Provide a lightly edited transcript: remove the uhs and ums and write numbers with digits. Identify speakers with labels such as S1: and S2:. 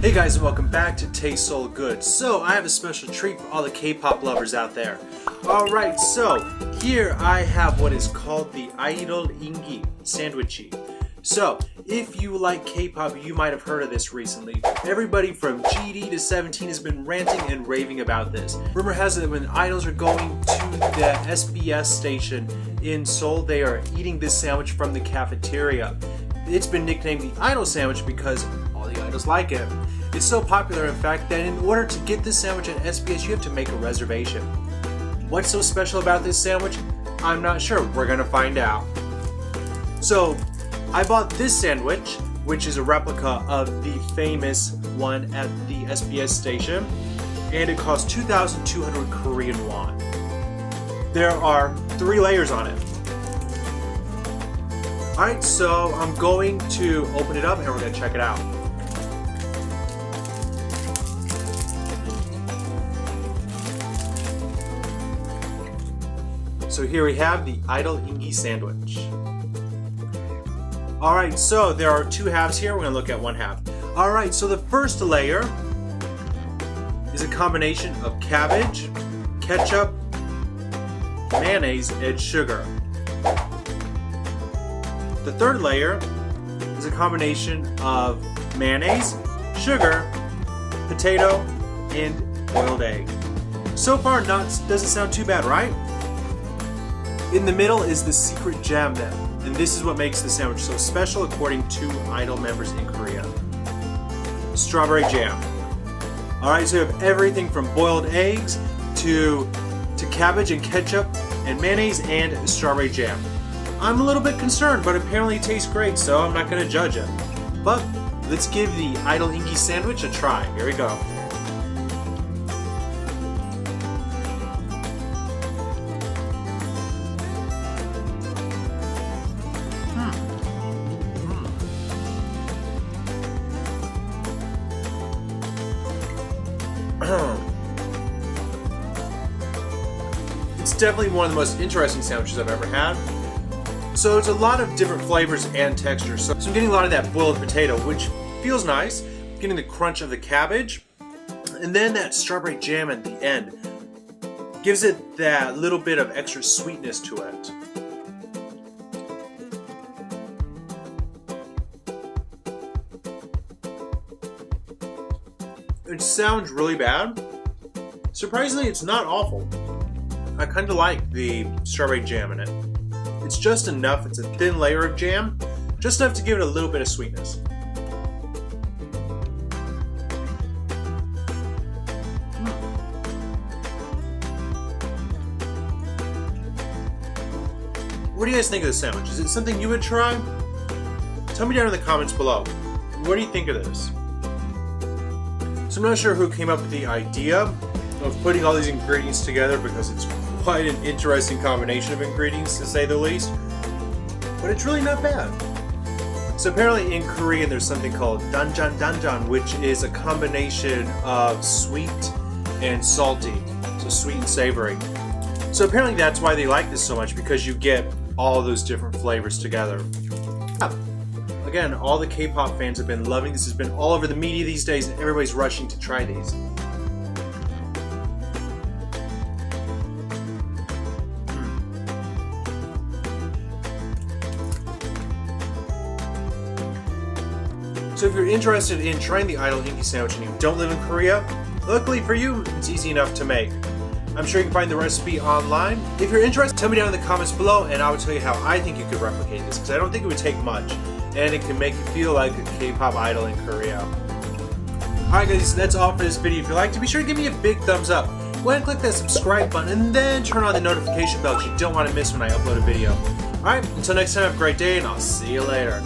S1: Hey guys, and welcome back to Taste Soul Good. So I have a special treat for all the K-pop lovers out there. Alright, so here I have what is called the Idol Ingi Sandwich. So if you like K-pop, you might have heard of this recently. Everybody from GD to 17 has been ranting and raving about this. Rumor has it that when idols are going to the SBS station in Seoul, they are eating this sandwich from the cafeteria. It's been nicknamed the Idol Sandwich because all the idols like it. It's so popular, in fact, that in order to get this sandwich at SBS, you have to make a reservation. What's so special about this sandwich? I'm not sure. We're gonna find out. So, I bought this sandwich, which is a replica of the famous one at the SBS station, and it costs 2,200 Korean won. There are 3 layers on it. Alright, so I'm going to open it up and we're going to check it out. So here we have the Idol Ingi Sandwich. Alright, so there are 2 halves here. We're going to look at one half. Alright, so the first layer is a combination of cabbage, ketchup, mayonnaise, and sugar. The third layer is a combination of mayonnaise, sugar, potato, and boiled egg. So far, doesn't sound too bad, right? In the middle is the secret gem then, and this is what makes the sandwich so special according to Idol members in Korea. Strawberry jam. Alright, so you have everything from boiled eggs to cabbage and ketchup and mayonnaise and strawberry jam. I'm a little bit concerned, but apparently it tastes great, so I'm not going to judge it. But let's give the Idol Ingi Sandwich a try. Here we go. It's definitely one of the most interesting sandwiches I've ever had. So it's a lot of different flavors and textures. So I'm getting a lot of that boiled potato, which feels nice. Getting the crunch of the cabbage, and then that strawberry jam at the end gives it that little bit of extra sweetness to it. It sounds really bad. Surprisingly, it's not awful. I kind of like the strawberry jam in it. It's just enough, it's a thin layer of jam, just enough to give it a little bit of sweetness. What do you guys think of the sandwich? Is it something you would try? Tell me down in the comments below. What do you think of this? So I'm not sure who came up with the idea of putting all these ingredients together because it's quite an interesting combination of ingredients to say the least, but it's really not bad. So apparently in Korean there's something called danjan, which is a combination of sweet and salty, so sweet and savory. So apparently that's why they like this so much, because you get all those different flavors together. Again, all the K-pop fans have been loving this. It's been all over the media these days and everybody's rushing to try these. So if you're interested in trying the Idol Ingi Sandwich and you don't live in Korea, luckily for you, it's easy enough to make. I'm sure you can find the recipe online. If you're interested, tell me down in the comments below and I will tell you how I think you could replicate this, because I don't think it would take much, and it can make you feel like a K-pop idol in Korea. Alright guys, that's all for this video. If you liked it, be sure to give me a big thumbs up. Go ahead and click that subscribe button and then turn on the notification bell because you don't want to miss when I upload a video. Alright, until next time, have a great day and I'll see you later.